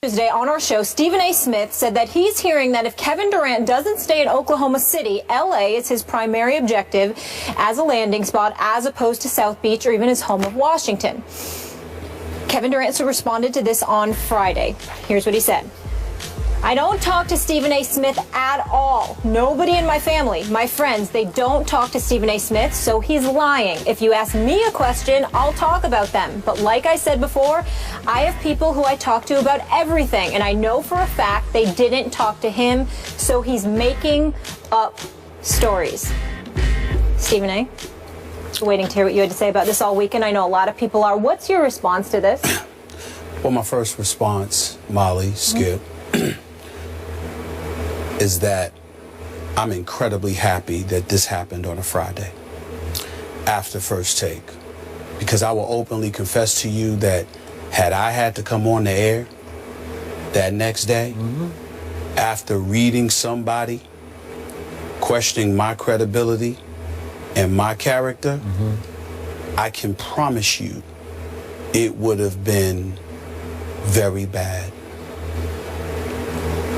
Tuesday on our show, Stephen A. Smith said that he's hearing that if Kevin Durant doesn't stay in Oklahoma City, LA is his primary objective as a landing spot as opposed to South Beach or even his home of Washington. Kevin Durant responded to this on Friday. Here's what he said. I don't talk to Stephen A. Smith at all. Nobody in my family, my friends, they don't talk to Stephen A. Smith, so he's lying. If you ask me a question, I'll talk about them. But like I said before, I have people who I talk to about everything, and I know for a fact they didn't talk to him, so he's making up stories. Stephen A., waiting to hear what you had to say about this all weekend. I know a lot of people are. What's your response to this? Well, my first response, Molly, Skip, is that I'm incredibly happy that this happened on a Friday after First Take, because I will openly confess to you that had I had to come on the air that next day after reading somebody questioning my credibility and my character, I can promise you it would have been very bad.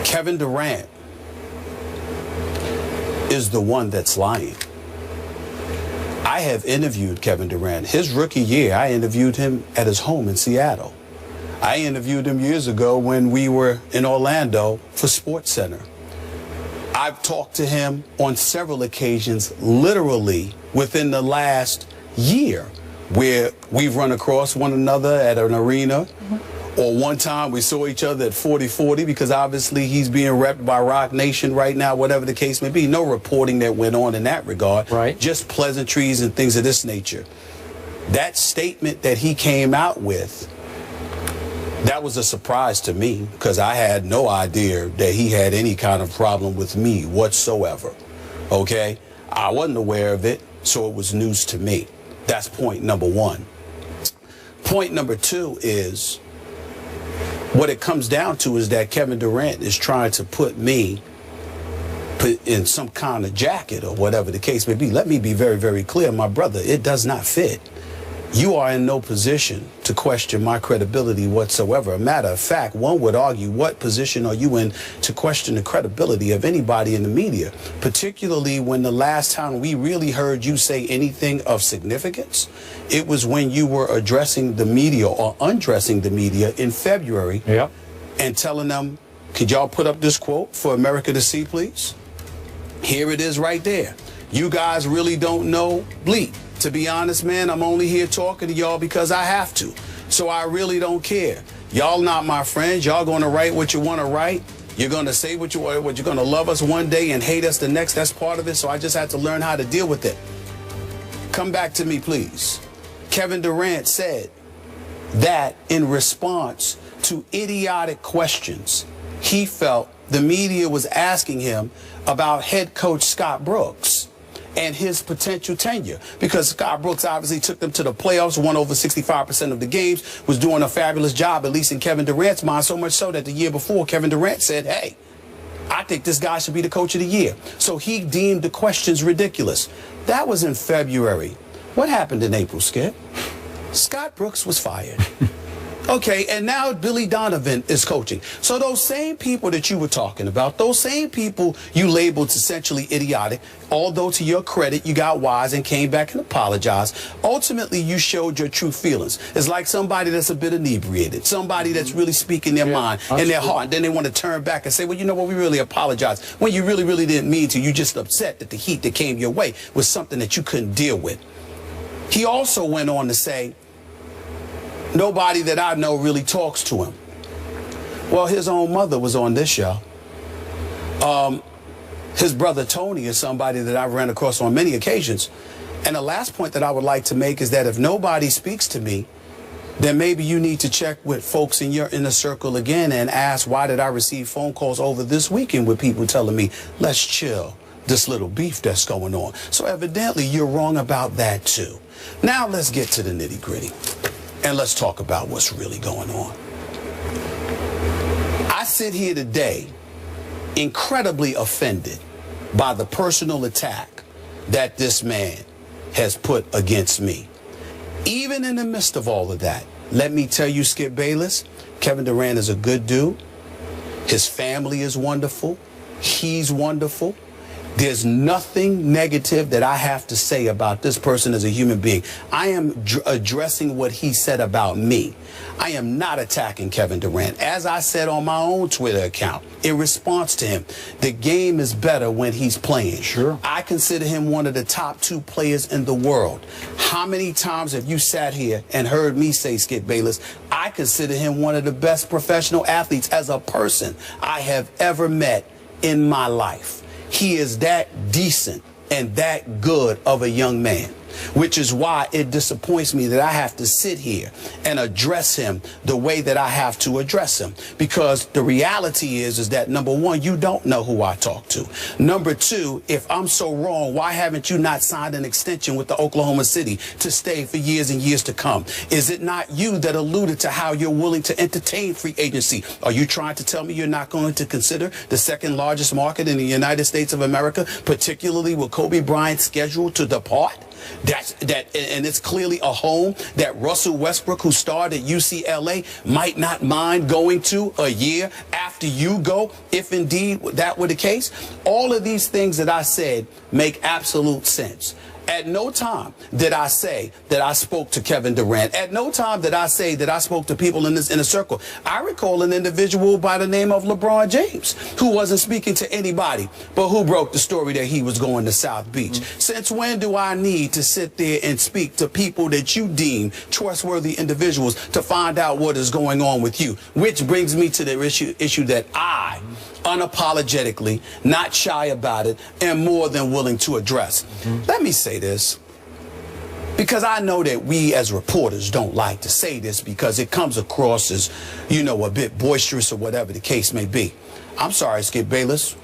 Kevin Durant is the one that's lying. I have interviewed Kevin Durant. His rookie year, I interviewed him at his home in Seattle. I interviewed him years ago when we were in Orlando for SportsCenter. I've talked to him on several occasions, literally within the last year, where we've run across one another at an arena. Or one time we saw each other at 40-40, because obviously he's being repped by Rock Nation right now, whatever the case may be. No reporting that went on in that regard. Right. Just pleasantries and things of this nature. That statement that he came out with, that was a surprise to me, because I had no idea that he had any kind of problem with me whatsoever. Okay? I wasn't aware of it, so it was news to me. That's point number one. Point number two is, what it comes down to is that Kevin Durant is trying to put me in some kind of jacket or whatever the case may be. Let me be very, very clear, my brother, it does not fit. You are in no position to question my credibility whatsoever. A matter of fact, one would argue, what position are you in to question the credibility of anybody in the media, particularly when the last time we really heard you say anything of significance, it was when you were addressing the media or undressing the media in February and telling them, could y'all put up this quote for America to see, please? Here it is right there. You guys really don't know bleep. To be honest, man, I'm only here talking to y'all because I have to. So I really don't care. Y'all not my friends. Y'all going to write what you want to write. You're going to say what you want. You're going to love us one day and hate us the next. That's part of it. So I just had to learn how to deal with it. Come back to me, please. Kevin Durant said that in response to idiotic questions he felt the media was asking him about head coach Scott Brooks and his potential tenure, because Scott Brooks obviously took them to the playoffs, won over 65% of the games, was doing a fabulous job, at least in Kevin Durant's mind, so much so that the year before, Kevin Durant said, hey, I think this guy should be the coach of the year. So he deemed the questions ridiculous. That was in February. What happened in April, Skip? Scott Brooks was fired. Okay, and now Billy Donovan is coaching. So those same people that you were talking about, those same people you labeled essentially idiotic, although to your credit, you got wise and came back and apologized, ultimately you showed your true feelings. It's like somebody that's a bit inebriated, somebody that's really speaking their mind and their heart, and then they want to turn back and say, well, you know what, we really apologize. When you really, really didn't mean to. You just upset that the heat that came your way was something that you couldn't deal with. He also went on to say, nobody that I know really talks to him. Well, his own mother was on this show. His brother Tony is somebody that I've ran across on many occasions. And the last point that I would like to make is that if nobody speaks to me, then maybe you need to check with folks in your inner circle again and ask, why did I receive phone calls over this weekend with people telling me, let's chill, this little beef that's going on. So evidently you're wrong about that too. Now let's get to the nitty-gritty. And let's talk about what's really going on. I sit here today incredibly offended by the personal attack that this man has put against me. Even in the midst of all of that, Let me tell you, Skip Bayless, Kevin Durant is a good dude. His family is wonderful. He's wonderful. There's nothing negative that I have to say about this person as a human being. I am addressing what he said about me. I am not attacking Kevin Durant. As I said on my own Twitter account, in response to him, the game is better when he's playing. Sure. I consider him one of the top 2 players in the world. How many times have you sat here and heard me say, Skip Bayless, I consider him one of the best professional athletes as a person I have ever met in my life. He is that decent and that good of a young man, which is why it disappoints me that I have to sit here and address him the way that I have to address him. Because the reality is that, number one, you don't know who I talk to. Number two, if I'm so wrong, why haven't you not signed an extension with the Oklahoma City to stay for years and years to come? Is it not you that alluded to how you're willing to entertain free agency? Are you trying to tell me you're not going to consider the second largest market in the United States of America, particularly with Kobe Bryant scheduled to depart? And it's clearly a home that Russell Westbrook, who starred at UCLA, might not mind going to a year after you go, if indeed that were the case. All of these things that I said make absolute sense. At no time did I say that I spoke to Kevin Durant. At no time did I say that I spoke to people in this inner circle. I recall an individual by the name of LeBron James who wasn't speaking to anybody, but who broke the story that he was going to South Beach. Since when do I need to sit there and speak to people that you deem trustworthy individuals to find out what is going on with you? Which brings me to the issue that I unapologetically, not shy about it, and more than willing to address. Let me say this, because I know that we as reporters don't like to say this because it comes across as, you know, a bit boisterous or whatever the case may be. I'm sorry, Skip Bayless.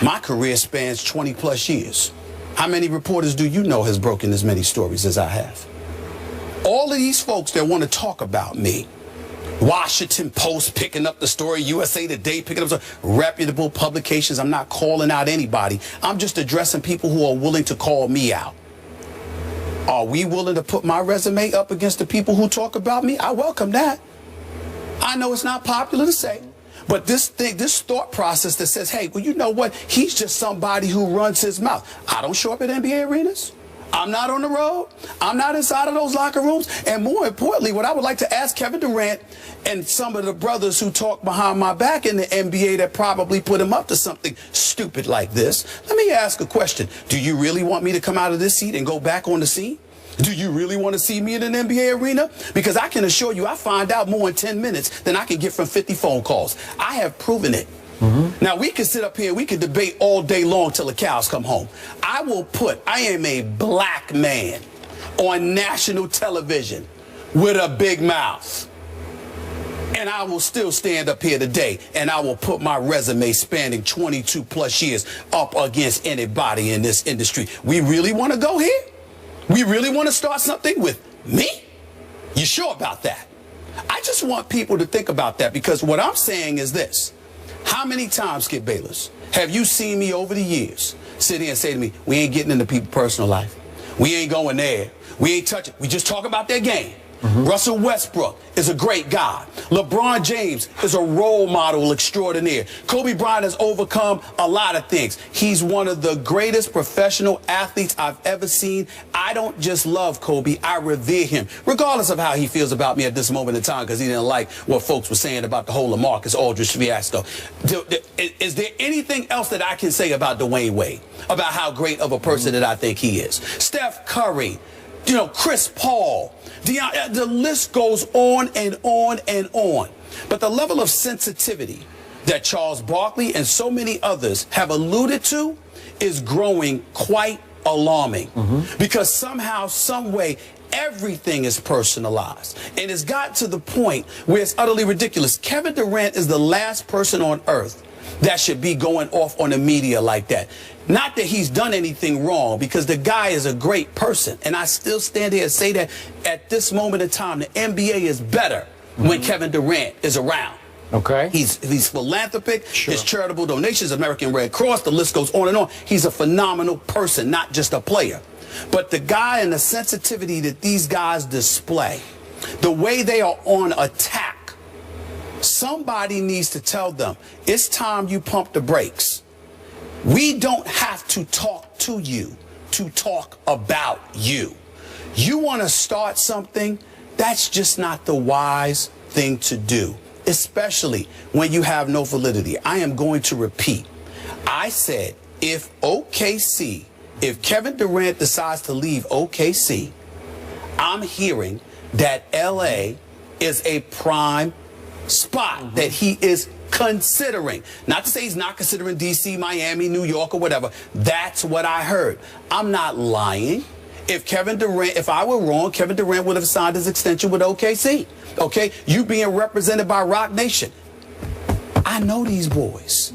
My career spans 20 plus years. How many reporters do you know has broken as many stories as I have? All of these folks that want to talk about me, Washington Post picking up the story, USA Today picking up the story, reputable publications. I'm not calling out anybody. I'm just addressing people who are willing to call me out. Are we willing to put my resume up against the people who talk about me? I welcome that. I know it's not popular to say, but this thought process that says, hey, well, you know what? He's just somebody who runs his mouth. I don't show up at NBA arenas. I'm not on the road. I'm not inside of those locker rooms. And more importantly, what I would like to ask Kevin Durant and some of the brothers who talk behind my back in the NBA that probably put him up to something stupid like this, let me ask a question. Do you really want me to come out of this seat and go back on the scene? Do you really want to see me in an NBA arena? Because I can assure you I find out more in 10 minutes than I can get from 50 phone calls. I have proven it. Now, we can sit up here, we can debate all day long till the cows come home. I am a black man on national television with a big mouth. And I will still stand up here today and I will put my resume spanning 22 plus years up against anybody in this industry. We really want to go here? We really want to start something with me? You sure about that? I just want people to think about that, because what I'm saying is this. How many times, Skip Bayless, have you seen me over the years sit here and say to me, we ain't getting into people's personal life. We ain't going there. We ain't touching. We just talk about their game. Russell Westbrook is a great guy. LeBron James is a role model extraordinaire. Kobe Bryant has overcome a lot of things. He's one of the greatest professional athletes I've ever seen. I don't just love Kobe, I revere him, regardless of how he feels about me at this moment in time, because he didn't like what folks were saying about the whole LaMarcus Aldridge fiasco. Is there anything else that I can say about Dwayne Wade, about how great of a person that I think he is? Steph Curry, you know, Chris Paul, the list goes on and on and on. But the level of sensitivity that Charles Barkley and so many others have alluded to is growing quite alarming. Because somehow, some way, everything is personalized. And it's got to the point where it's utterly ridiculous. Kevin Durant is the last person on earth that should be going off on the media like that. Not that he's done anything wrong, because the guy is a great person. And I still stand here and say that at this moment in time, the NBA is better when Kevin Durant is around. Okay. He's philanthropic, his charitable donations, American Red Cross, the list goes on and on. He's a phenomenal person, not just a player. But the guy and the sensitivity that these guys display the way they are on attack, somebody needs to tell them, it's time you pump the brakes. We don't have to talk to you to talk about you. You want to start something, that's just not the wise thing to do, especially when you have no validity. I am going to repeat. I said, if Kevin Durant decides to leave OKC, I'm hearing that LA is a prime spot that he is considering. Not to say he's not considering DC, Miami, New York, or whatever. That's what I heard. I'm not lying. If I were wrong, Kevin Durant would have signed his extension with OKC. Okay? You being represented by Rock Nation. I know these boys.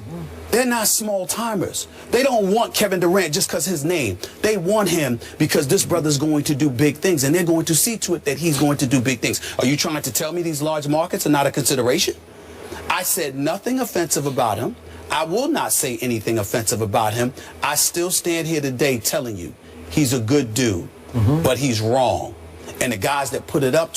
They're not small timers. They don't want Kevin Durant just because his name. They want him because this brother's going to do big things, and they're going to see to it that he's going to do big things. Are you trying to tell me these large markets are not a consideration? I said nothing offensive about him. I will not say anything offensive about him. I still stand here today telling you he's a good dude, but he's wrong. And the guys that put him up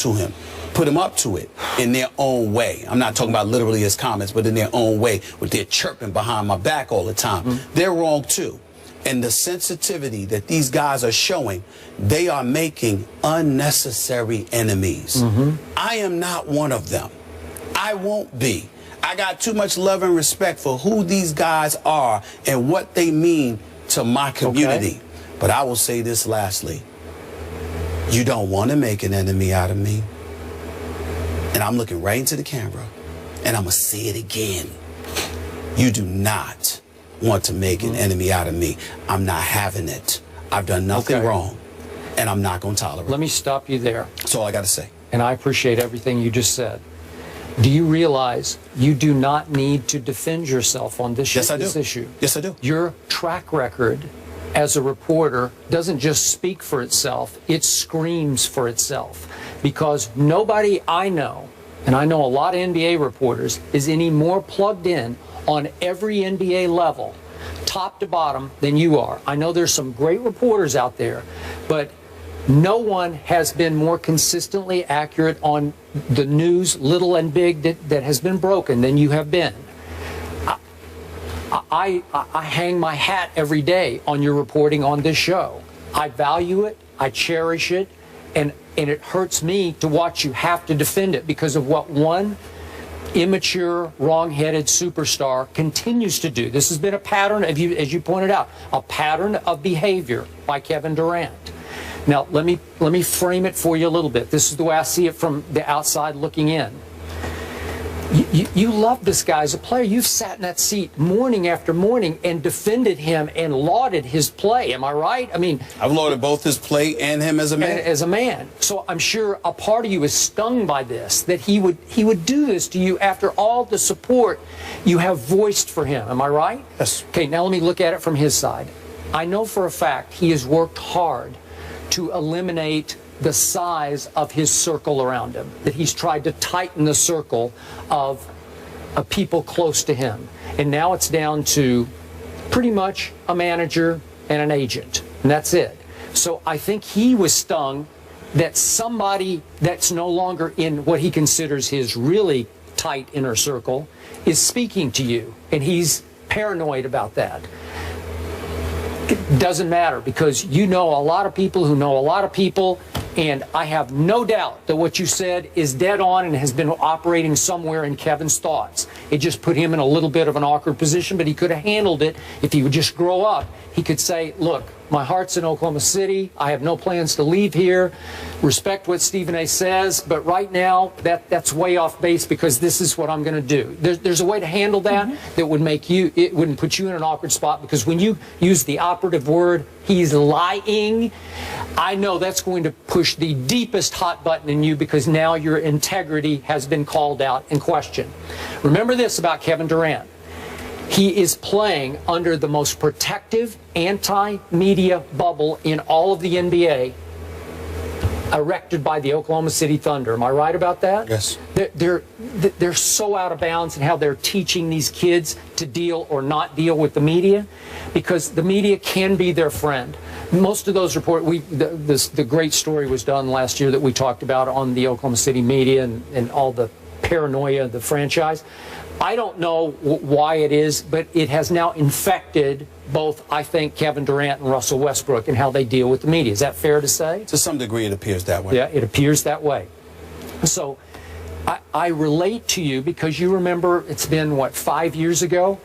to it in their own way. I'm not talking about literally his comments, but in their own way, with their chirping behind my back all the time. They're wrong too. And the sensitivity that these guys are showing, they are making unnecessary enemies. I am not one of them. I won't be. I got too much love and respect for who these guys are and what they mean to my community. Okay. But I will say this lastly. You don't want to make an enemy out of me. And I'm looking right into the camera, and I'm going to say it again. You do not want to make an enemy out of me. I'm not having it. I've done nothing wrong, and I'm not going to tolerate it. Let me stop you there. That's all I got to say. And I appreciate everything you just said. Do you realize you do not need to defend yourself on this, this issue? Yes, I do. Your track record as a reporter doesn't just speak for itself, it screams for itself. Because nobody I know, and I know a lot of NBA reporters, is any more plugged in on every NBA level, top to bottom, than you are. I know there's some great reporters out there, but no one has been more consistently accurate on the news, little and big, that has been broken than you have been. I hang my hat every day on your reporting on this show. I value it, I cherish it, and it hurts me to watch you have to defend it because of what one immature, wrong-headed superstar continues to do. This has been a pattern, as you pointed out, a pattern of behavior by Kevin Durant. Now, let me frame it for you a little bit. This is the way I see it from the outside looking in. You love this guy as a player. You've sat in that seat morning after morning and defended him and lauded his play. Am I right? I mean, I've lauded both his play and him as a man. As a man. So I'm sure a part of you is stung by this, that he would do this to you after all the support you have voiced for him. Am I right? Yes. Okay, now let me look at it from his side. I know for a fact he has worked hard to eliminate the size of his circle around him, that he's tried to tighten the circle of people close to him. And now it's down to pretty much a manager and an agent, and that's it. So I think he was stung that somebody that's no longer in what he considers his really tight inner circle is speaking to you, and he's paranoid about that. It doesn't matter, because you know a lot of people who know a lot of people, and I have no doubt that what you said is dead on and has been operating somewhere in Kevin's thoughts. It just put him in a little bit of an awkward position, but he could have handled it if he would just grow up. He could say, look, my heart's in Oklahoma City. I have no plans to leave here. Respect what Stephen A. says, but right now that's way off base because this is what I'm going to do. There's a way to handle that that would make you, it wouldn't put you in an awkward spot, because when you use the operative word, he's lying, I know that's going to push the deepest hot button in you, because now your integrity has been called out and questioned. Remember this about Kevin Durant. He is playing under the most protective anti-media bubble in all of the NBA. erected by the Oklahoma City Thunder. Am I right about that? Yes. They're so out of bounds in how they're teaching these kids to deal or not deal with the media, because the media can be their friend. Most of those reports, the great story was done last year that we talked about on the Oklahoma City media and all the paranoia of the franchise. I don't know why it is, but it has now infected both, I think, Kevin Durant and Russell Westbrook and how they deal with the media. Is that fair to say? To some degree, it appears that way. Yeah, it appears that way. So I relate to you because you remember it's been, what, 5 years ago?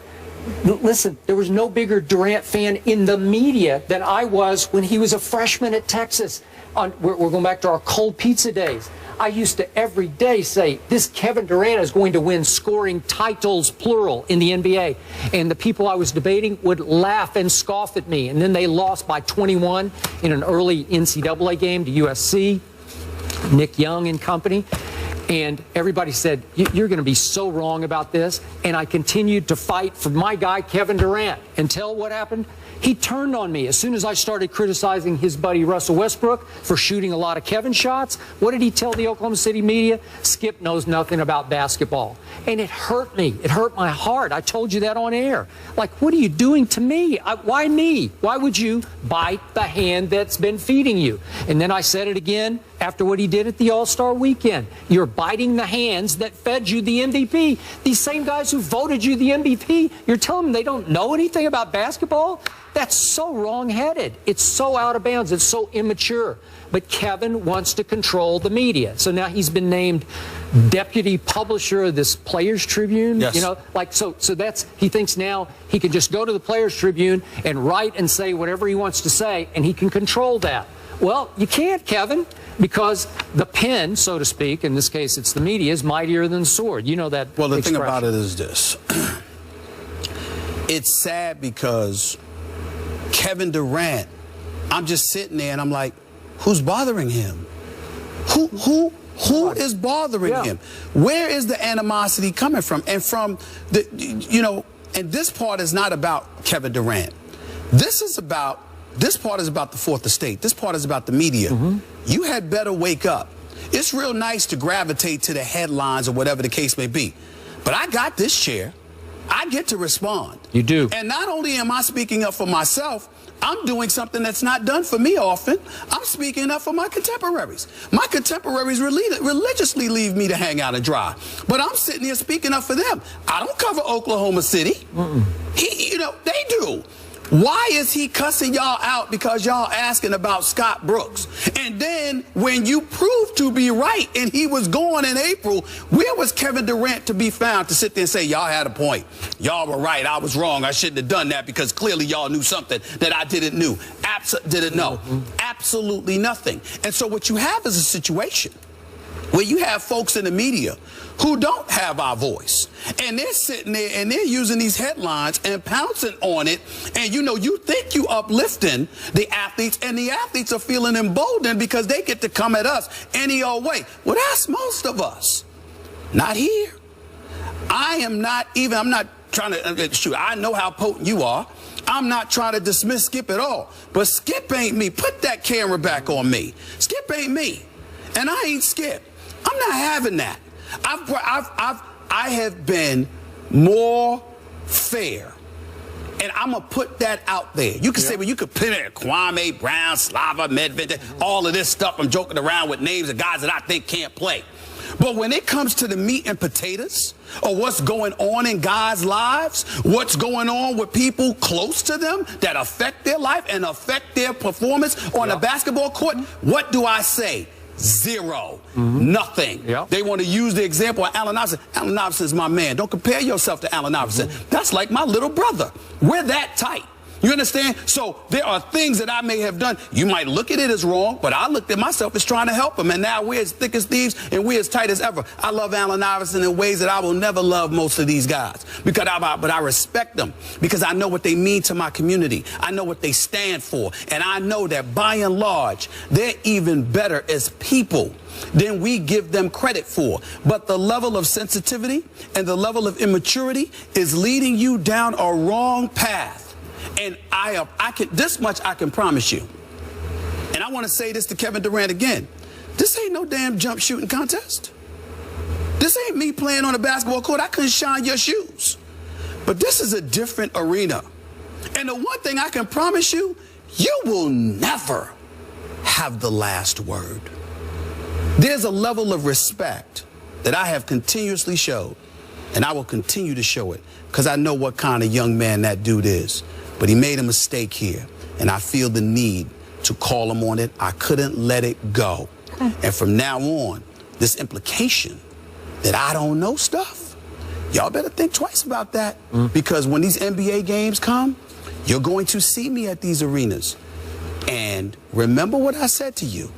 Listen, there was no bigger Durant fan in the media than I was when he was a freshman at Texas. We're going back to our cold pizza days. I used to every day say, this Kevin Durant is going to win scoring titles, plural, in the NBA. And the people I was debating would laugh and scoff at me. And then they lost by 21 in an early NCAA game to USC, Nick Young and company. And everybody said, you're going to be so wrong about this. And I continued to fight for my guy, Kevin Durant, until what happened? He turned on me as soon as I started criticizing his buddy Russell Westbrook for shooting a lot of Kevin shots. What did he tell the Oklahoma City media? Skip knows nothing about basketball. And it hurt me. It hurt my heart. I told you that on air. Like, what are you doing to me? Why me? Why would you bite the hand that's been feeding you? And then I said it again after what he did at the All-Star weekend. You're biting the hands that fed you the MVP. These same guys who voted you the MVP, you're telling them they don't know anything about basketball? That's so wrong-headed. It's so out of bounds. It's so immature. But Kevin wants to control the media. So now he's been named deputy publisher of this Players Tribune. Yes. You know, like, so that's, he thinks now he can just go to the Players Tribune and write and say whatever he wants to say, and he can control that. Well, you can't, Kevin, because the pen, so to speak, in this case it's the media, is mightier than the sword. You know that. Well, the expression. thing about it is this. It's sad because Kevin Durant, I'm just sitting there and I'm like, who's bothering him? Who is bothering him? Where is the animosity coming from? And from the, you know, and this part is not about Kevin Durant. This part is about the fourth estate. This part is about the media. You had better wake up. It's real nice to gravitate to the headlines or whatever the case may be. But I got this chair. I get to respond. You do. And not only am I speaking up for myself, I'm doing something that's not done for me often. I'm speaking up for my contemporaries. My contemporaries religiously leave me to hang out and dry. But I'm sitting here speaking up for them. I don't cover Oklahoma City. You know, they do. Why is he cussing y'all out because y'all asking about Scott Brooks? And then when you proved to be right and he was gone in April, where was Kevin Durant to be found to sit there and say, y'all had a point. Y'all were right. I was wrong. I shouldn't have done that because clearly y'all knew something that I didn't know. Absolutely nothing. And so what you have is a situation where you have folks in the media who don't have our voice. And they're sitting there and they're using these headlines and pouncing on it. And, you know, you think you uplifting the athletes, and the athletes are feeling emboldened because they get to come at us any old way. Well, that's most of us. Not here. I'm not trying to, shoot, I know how potent you are. I'm not trying to dismiss Skip at all. But Skip ain't me. Put that camera back on me. Skip ain't me. And I ain't Skip. I'm not having that. I have been more fair. And I'm going to put that out there. You can say, well, you could put in Kwame Brown, Slava Medvedev, all of this stuff. I'm joking around with names of guys that I think can't play. But when it comes to the meat and potatoes, or what's going on in guys' lives, what's going on with people close to them that affect their life and affect their performance on the basketball court, what do I say? Zero. Nothing. They want to use the example of Allen Iverson. Allen Iverson is my man. Don't compare yourself to Allen Iverson. That's like my little brother. We're that tight. You understand? So there are things that I may have done. You might look at it as wrong, but I looked at myself as trying to help him. And now we're as thick as thieves and we're as tight as ever. I love Allen Iverson in ways that I will never love most of these guys. But I respect them because I know what they mean to my community. I know what they stand for. And I know that by and large, they're even better as people than we give them credit for. But the level of sensitivity and the level of immaturity is leading you down a wrong path. And this much I can promise you. And I want to say this to Kevin Durant again. This ain't no damn jump shooting contest. This ain't me playing on a basketball court. I couldn't shine your shoes. But this is a different arena. And the one thing I can promise you, you will never have the last word. There's a level of respect that I have continuously showed, and I will continue to show it, because I know what kind of young man that dude is. But he made a mistake here, and I feel the need to call him on it. I couldn't let it go. And from now on, this implication that I don't know stuff, y'all better think twice about that. Because when these NBA games come, you're going to see me at these arenas. And remember what I said to you.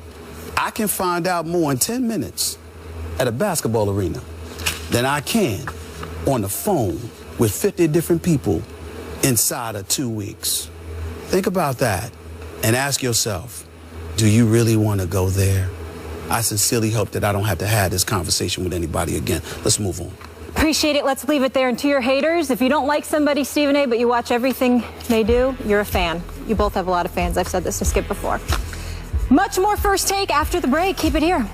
I can find out more in 10 minutes at a basketball arena than I can on the phone with 50 different people inside of 2 weeks. Think about that and ask yourself, do you really want to go there? I sincerely hope that I don't have to have this conversation with anybody again. Let's move on. Appreciate it. Let's leave it there. And to your haters, if you don't like somebody, Stephen A., but you watch everything they do, you're a fan. You both have a lot of fans. I've said this to Skip before. Much more First Take after the break. Keep it here.